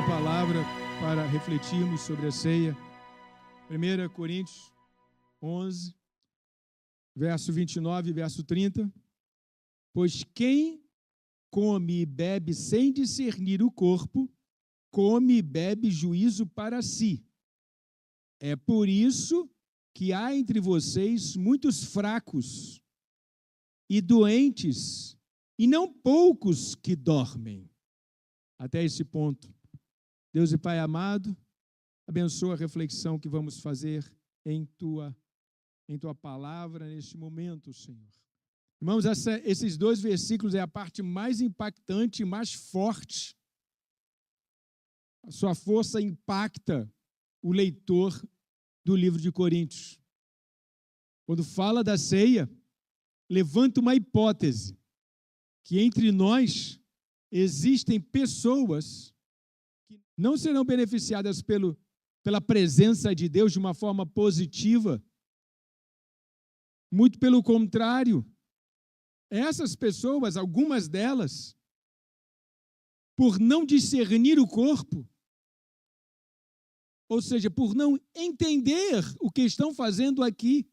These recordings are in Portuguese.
palavra para refletirmos sobre a ceia. 1 Coríntios 11, verso 29 e verso 30. Pois quem come e bebe sem discernir o corpo, come e bebe juízo para si. É por isso que há entre vocês muitos fracos e doentes, e não poucos que dormem. Até esse ponto. Deus e Pai amado, abençoa a reflexão que vamos fazer em Tua palavra neste momento, Senhor. Irmãos, esses dois versículos é a parte mais impactante e mais forte. A sua força impacta o leitor do livro de Coríntios. Quando fala da ceia, levanta uma hipótese, que entre nós existem pessoas que não serão beneficiadas pela presença de Deus de uma forma positiva. Muito pelo contrário, essas pessoas, algumas delas, por não discernir o corpo, ou seja, por não entender o que estão fazendo aqui,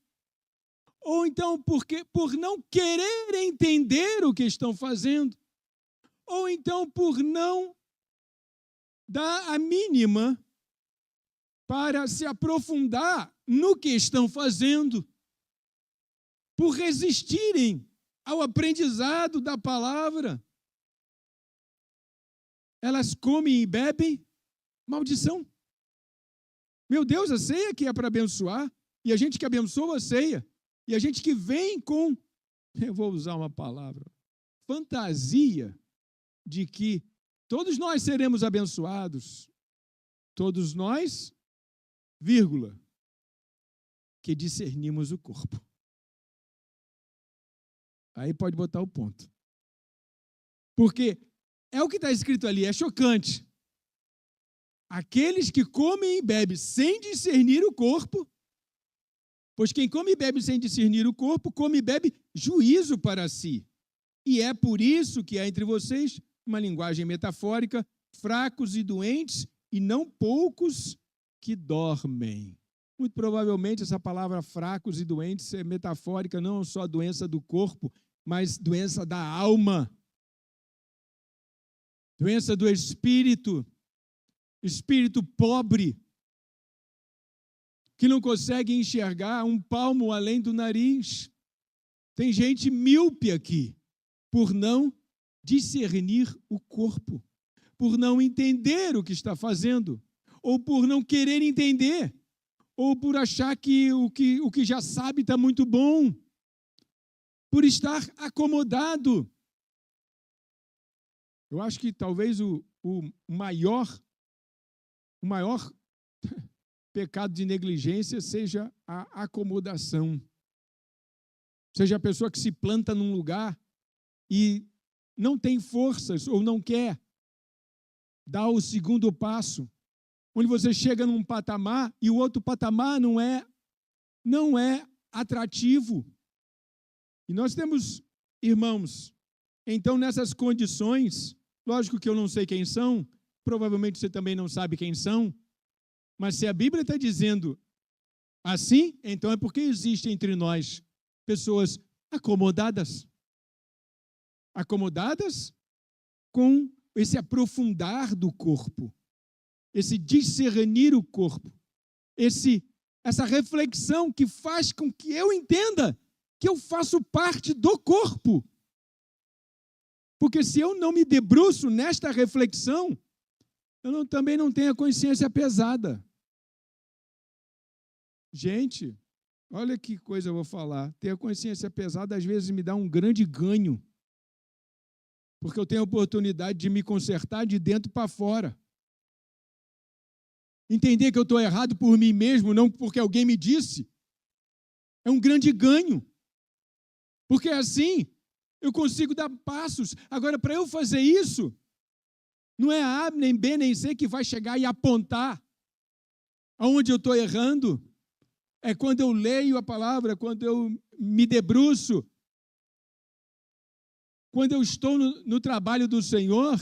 ou então por não querer entender o que estão fazendo, ou então por não dar a mínima para se aprofundar no que estão fazendo, por resistirem ao aprendizado da palavra, elas comem e bebem maldição. Meu Deus, a ceia que é para abençoar, e a gente que abençoa a ceia, e a gente que vem com, eu vou usar uma palavra, fantasia de que todos nós seremos abençoados, todos nós, vírgula, que discernimos o corpo. Aí pode botar o ponto. Porque é o que está escrito ali, é chocante. Aqueles que comem e bebem sem discernir o corpo, pois quem come e bebe sem discernir o corpo, come e bebe juízo para si. E é por isso que há entre vocês, uma linguagem metafórica, fracos e doentes, e não poucos que dormem. Muito provavelmente essa palavra fracos e doentes é metafórica, não só doença do corpo, mas doença da alma, doença do espírito pobre, que não consegue enxergar um palmo além do nariz. Tem gente míope aqui, por não discernir o corpo, por não entender o que está fazendo, ou por não querer entender, ou por achar que o que já sabe está muito bom, por estar acomodado. Eu acho que talvez o maior pecado de negligência seja a acomodação. Seja a pessoa que se planta num lugar e não tem forças ou não quer dar o segundo passo, onde você chega num patamar e o outro patamar não é atrativo. E nós temos irmãos, então nessas condições, lógico que eu não sei quem são, provavelmente você também não sabe quem são, mas se a Bíblia está dizendo assim, então é porque existe entre nós pessoas acomodadas com esse aprofundar do corpo, esse discernir o corpo, essa reflexão que faz com que eu entenda que eu faço parte do corpo. Porque se eu não me debruço nesta reflexão, eu também não tenho a consciência pesada. Gente, olha que coisa eu vou falar. Ter a consciência pesada às vezes me dá um grande ganho, porque eu tenho a oportunidade de me consertar de dentro para fora. Entender que eu estou errado por mim mesmo, não porque alguém me disse, é um grande ganho. Porque assim eu consigo dar passos. Agora, para eu fazer isso, não é a A, nem B, nem C que vai chegar e apontar aonde eu estou errando. É quando eu leio a palavra, quando eu me debruço, quando eu estou no trabalho do Senhor,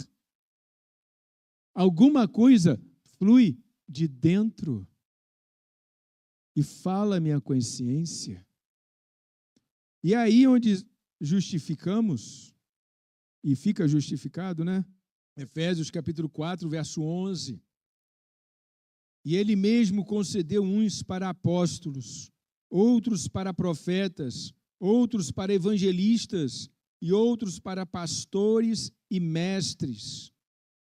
Alguma coisa flui de dentro e fala a minha consciência. E é aí onde justificamos, e fica justificado, né? Efésios capítulo 4, verso 11. E ele mesmo concedeu uns para apóstolos, outros para profetas, outros para evangelistas e outros para pastores e mestres,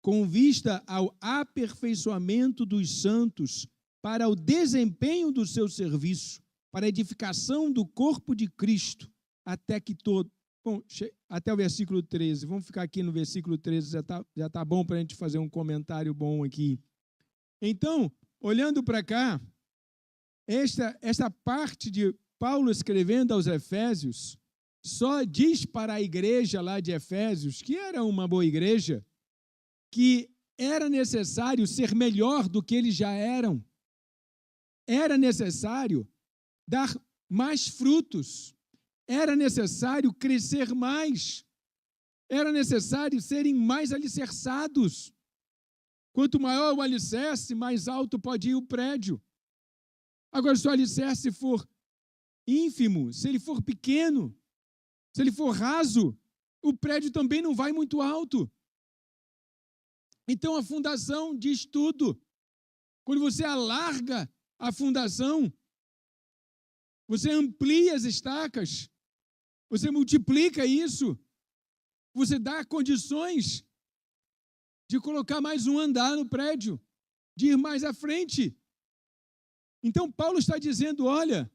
com vista ao aperfeiçoamento dos santos, para o desempenho do seu serviço, para a edificação do corpo de Cristo, até que todo... Bom, até o versículo 13. Vamos ficar aqui no versículo 13, já tá bom para a gente fazer um comentário bom aqui. Então, olhando para cá, esta parte de Paulo escrevendo aos Efésios, só diz para a igreja lá de Efésios, que era uma boa igreja, que era necessário ser melhor do que eles já eram. Era necessário dar mais frutos. Era necessário crescer mais. Era necessário serem mais alicerçados. Quanto maior o alicerce, mais alto pode ir o prédio. Agora, se o alicerce for ínfimo, se ele for pequeno, se ele for raso, o prédio também não vai muito alto. Então, a fundação diz tudo. Quando você alarga a fundação, você amplia as estacas, você multiplica isso, você dá condições de colocar mais um andar no prédio, de ir mais à frente. Então, Paulo está dizendo, olha,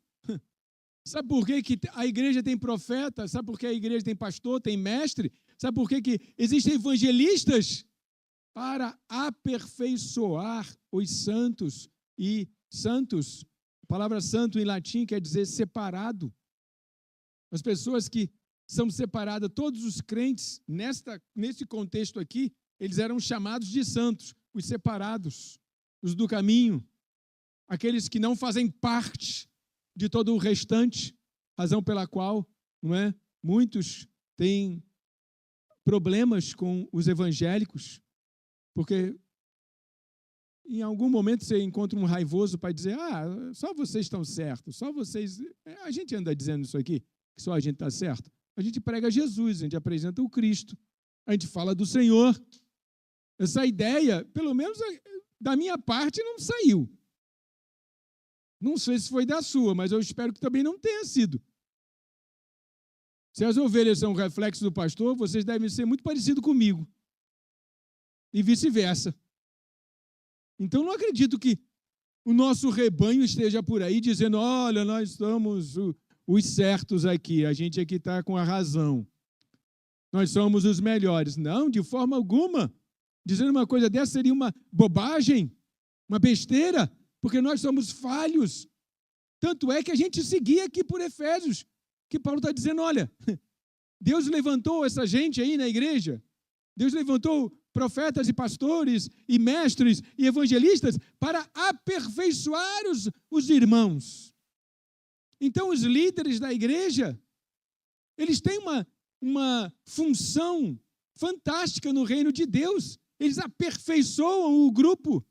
sabe por que a igreja tem profeta? Sabe por que a igreja tem pastor, tem mestre? Sabe por que existem evangelistas? Para aperfeiçoar os santos. E santos, a palavra santo em latim quer dizer separado. As pessoas que são separadas, todos os crentes, nesse contexto aqui, eles eram chamados de santos, os separados, os do caminho, aqueles que não fazem parte de todo o restante, razão pela qual, não é? Muitos têm problemas com os evangélicos, porque em algum momento você encontra um raivoso para dizer, só vocês estão certos, só vocês... A gente anda dizendo isso aqui, que só a gente está certo. A gente prega Jesus, a gente apresenta o Cristo, a gente fala do Senhor. Essa ideia, pelo menos da minha parte, não saiu. Não sei se foi da sua, mas eu espero que também não tenha sido. Se as ovelhas são um reflexo do pastor, vocês devem ser muito parecidos comigo. E vice-versa. Então, não acredito que o nosso rebanho esteja por aí dizendo, olha, nós somos os certos aqui, a gente aqui está com a razão. Nós somos os melhores. Não, de forma alguma. Dizendo uma coisa dessa seria uma bobagem, uma besteira, porque nós somos falhos. Tanto é que a gente seguia aqui por Efésios, que Paulo está dizendo, olha, Deus levantou essa gente aí na igreja, Deus levantou profetas e pastores e mestres e evangelistas para aperfeiçoar os irmãos. Então, os líderes da igreja, eles têm uma função fantástica no reino de Deus. Eles aperfeiçoam o grupo.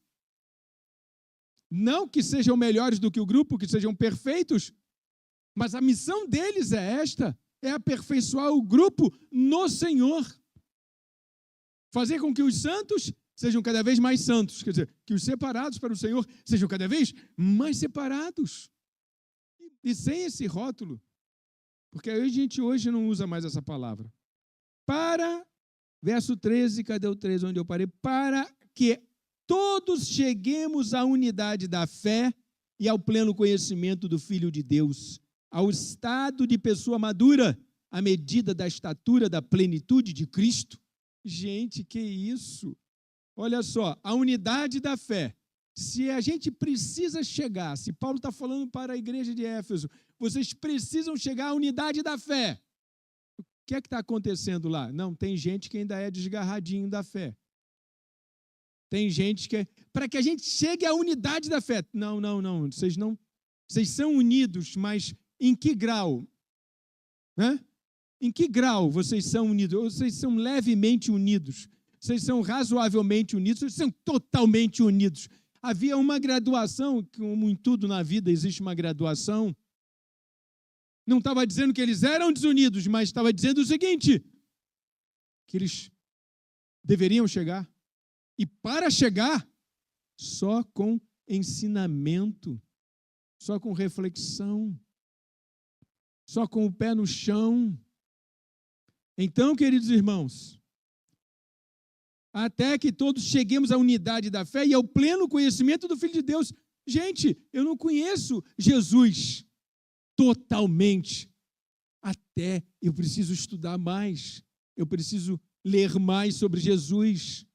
Não que sejam melhores do que o grupo, que sejam perfeitos, mas a missão deles é esta, é aperfeiçoar o grupo no Senhor. Fazer com que os santos sejam cada vez mais santos, quer dizer, que os separados para o Senhor sejam cada vez mais separados. E sem esse rótulo, porque a gente hoje não usa mais essa palavra. Para, verso 13, cadê o 13 onde eu parei? Para que todos cheguemos à unidade da fé e ao pleno conhecimento do Filho de Deus, ao estado de pessoa madura, à medida da estatura da plenitude de Cristo. Gente, que isso? Olha só, a unidade da fé. Se a gente precisa chegar, se Paulo está falando para a igreja de Éfeso, vocês precisam chegar à unidade da fé. O que é que está acontecendo lá? Não, tem gente que ainda é desgarradinho da fé. Tem gente que... Para que a gente chegue à unidade da fé. Não. Vocês são unidos, mas em que grau? Em que grau vocês são unidos? Vocês são levemente unidos. Vocês são razoavelmente unidos, vocês são totalmente unidos. Havia uma graduação, como em tudo na vida existe uma graduação. Não estava dizendo que eles eram desunidos, mas estava dizendo o seguinte, que eles deveriam chegar. E para chegar, só com ensinamento, só com reflexão, só com o pé no chão. Então, queridos irmãos, até que todos cheguemos à unidade da fé e ao pleno conhecimento do Filho de Deus. Gente, eu não conheço Jesus totalmente. Até eu preciso estudar mais. Eu preciso ler mais sobre Jesus.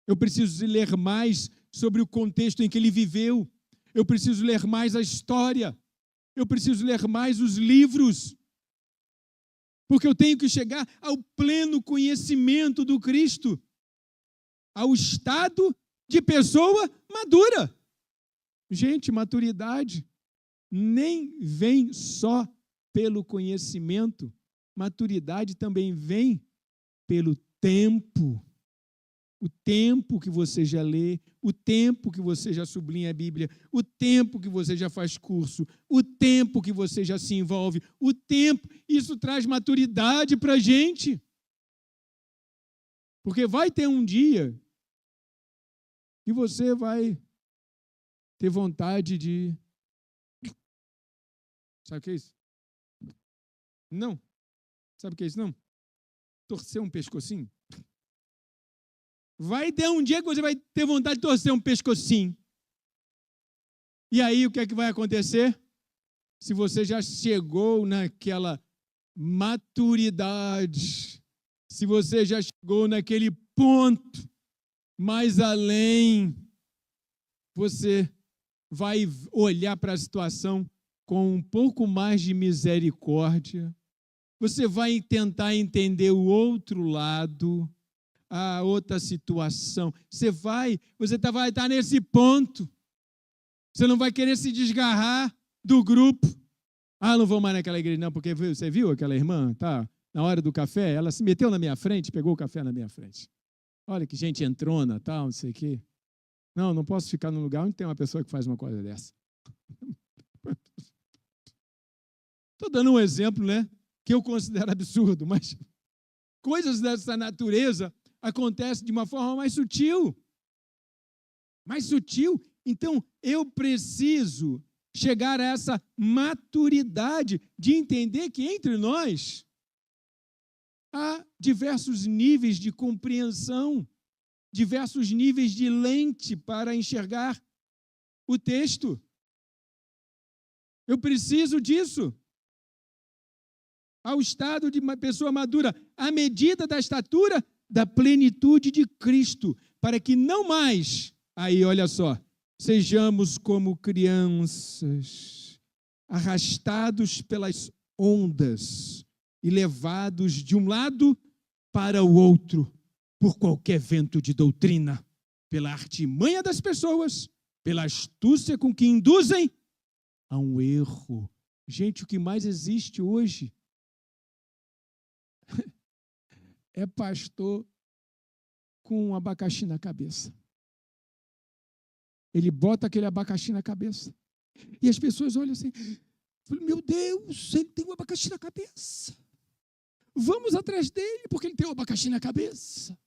Eu preciso ler mais sobre o contexto em que ele viveu. Eu preciso ler mais a história. Eu preciso ler mais os livros. Porque eu tenho que chegar ao pleno conhecimento do Cristo, ao estado de pessoa madura. Gente, maturidade nem vem só pelo conhecimento, maturidade também vem pelo tempo. O tempo que você já lê, o tempo que você já sublinha a Bíblia, o tempo que você já faz curso, o tempo que você já se envolve, o tempo, isso traz maturidade para a gente. Porque vai ter um dia que você vai ter vontade de... Sabe o que é isso? Não. Sabe o que é isso, não? Torcer um pescocinho. Vai ter um dia que você vai ter vontade de torcer um pescocinho. E aí, o que é que vai acontecer? Se você já chegou naquela maturidade, se você já chegou naquele ponto mais além, você vai olhar para a situação com um pouco mais de misericórdia. Você vai tentar entender o outro lado, a outra situação. Você vai estar nesse ponto. Você não vai querer se desgarrar do grupo. Ah, não vou mais naquela igreja, não, porque você viu aquela irmã, tá? Na hora do café, ela se meteu na minha frente, pegou o café na minha frente. Olha que gente entrona, tal, não sei o quê. Não posso ficar num lugar onde tem uma pessoa que faz uma coisa dessa. Estou dando um exemplo, né? Que eu considero absurdo, mas coisas dessa natureza acontecem de uma forma mais sutil. Mais sutil. Então, eu preciso chegar a essa maturidade de entender que entre nós há diversos níveis de compreensão, diversos níveis de lente para enxergar o texto. Eu preciso disso. Ao estado de uma pessoa madura, à medida da estatura da plenitude de Cristo, para que não mais, aí olha só, sejamos como crianças, arrastados pelas ondas e levados de um lado para o outro, por qualquer vento de doutrina, pela artimanha das pessoas, pela astúcia com que induzem a um erro. Gente, o que mais existe hoje é pastor com um abacaxi na cabeça. Ele bota aquele abacaxi na cabeça. E as pessoas olham assim, meu Deus, ele tem um abacaxi na cabeça. Vamos atrás dele, porque ele tem um abacaxi na cabeça.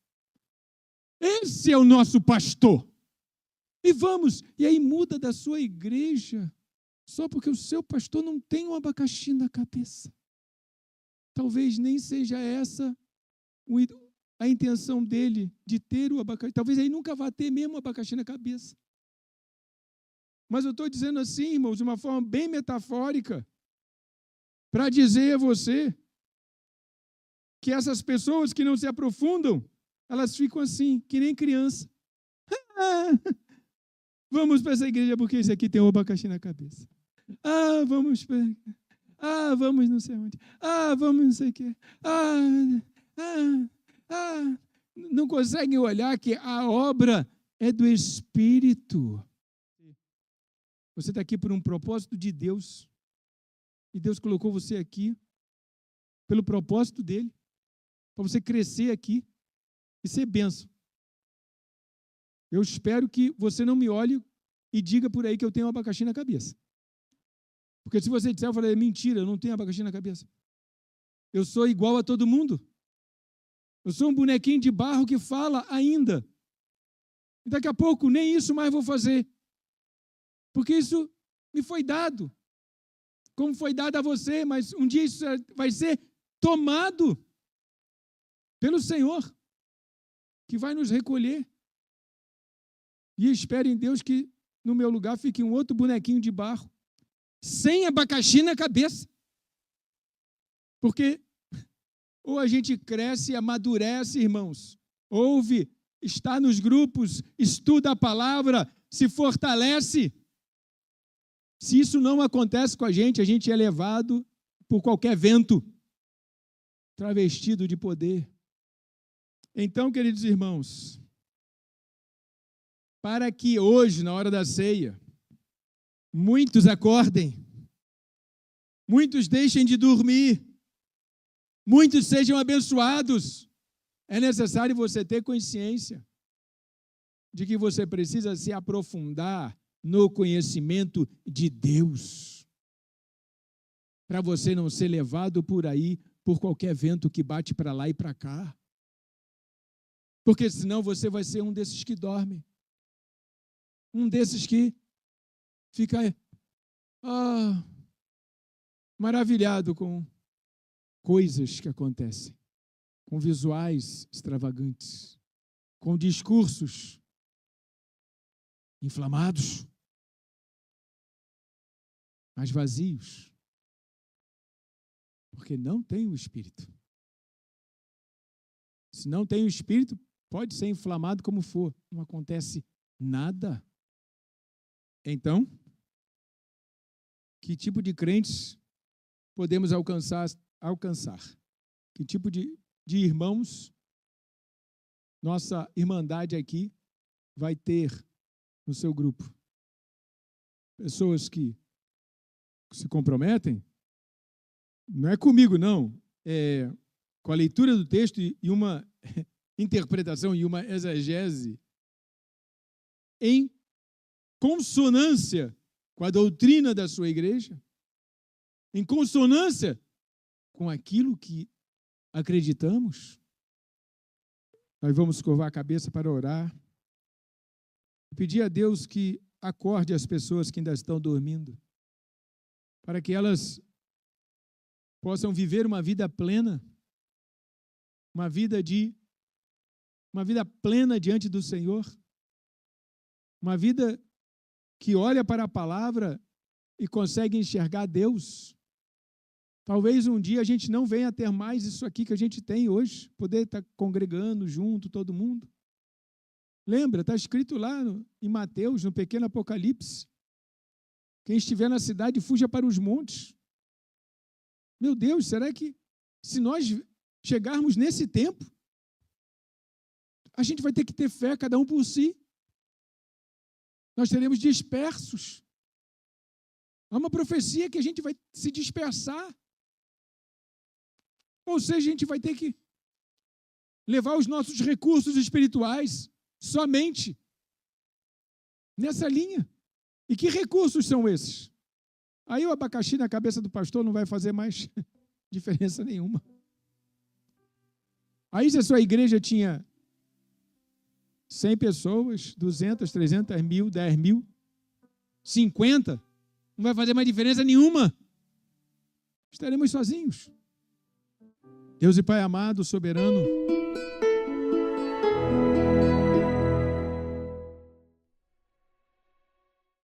Esse é o nosso pastor. E vamos, e aí muda da sua igreja, só porque o seu pastor não tem um abacaxi na cabeça. Talvez nem seja essa a intenção dele de ter o abacaxi. Talvez ele nunca vá ter mesmo o abacaxi na cabeça. Mas eu estou dizendo assim, irmãos, de uma forma bem metafórica, para dizer a você que essas pessoas que não se aprofundam, elas ficam assim, que nem criança. Vamos para essa igreja porque esse aqui tem um abacaxi na cabeça. Vamos não sei onde. Vamos não sei o quê. Não conseguem olhar que a obra é do Espírito. Você está aqui por um propósito de Deus. E Deus colocou você aqui pelo propósito dele, para você crescer aqui. e ser bênção. Eu espero que você não me olhe e diga por aí que eu tenho um abacaxi na cabeça. Porque se você disser, eu falei, mentira, eu não tenho abacaxi na cabeça. Eu sou igual a todo mundo. Eu sou um bonequinho de barro que fala ainda. E daqui a pouco nem isso mais vou fazer. Porque isso me foi dado. Como foi dado a você, mas um dia isso vai ser tomado pelo Senhor, que vai nos recolher. E espero em Deus que no meu lugar fique um outro bonequinho de barro, sem abacaxi na cabeça. Porque ou a gente cresce e amadurece, irmãos, ouve, está nos grupos, estuda a palavra, se fortalece. Se isso não acontece com a gente é levado por qualquer vento, travestido de poder. Então, queridos irmãos, para que hoje, na hora da ceia, muitos acordem, muitos deixem de dormir, muitos sejam abençoados, é necessário você ter consciência de que você precisa se aprofundar no conhecimento de Deus, para você não ser levado por aí, por qualquer vento que bate para lá e para cá. Porque senão você vai ser um desses que dorme. Um desses que fica maravilhado com coisas que acontecem, com visuais extravagantes, com discursos inflamados, mas vazios, porque não tem o Espírito. Se não tem o Espírito, pode ser inflamado como for, não acontece nada. Então, que tipo de crentes podemos alcançar? Que tipo de irmãos nossa irmandade aqui vai ter no seu grupo? Pessoas que se comprometem, não é comigo, não, é com a leitura do texto e uma interpretação e uma exegese em consonância com a doutrina da sua igreja, em consonância com aquilo que acreditamos. Nós vamos curvar a cabeça para orar, pedir a Deus que acorde as pessoas que ainda estão dormindo, para que elas possam viver uma vida plena, uma vida plena diante do Senhor, uma vida que olha para a palavra e consegue enxergar Deus. Talvez um dia a gente não venha a ter mais isso aqui que a gente tem hoje, poder estar congregando junto, todo mundo. Lembra, está escrito lá em Mateus, no pequeno Apocalipse, quem estiver na cidade, fuja para os montes. Meu Deus, será que se nós chegarmos nesse tempo, a gente vai ter que ter fé, cada um por si? Nós seremos dispersos. Há uma profecia que a gente vai se dispersar. Ou seja, a gente vai ter que levar os nossos recursos espirituais somente nessa linha. E que recursos são esses? Aí o abacaxi na cabeça do pastor não vai fazer mais diferença nenhuma. Aí se a sua igreja tinha 100 pessoas, 200, 300 mil, 10 mil, 50, não vai fazer mais diferença nenhuma. Estaremos sozinhos. Deus e Pai amado, soberano,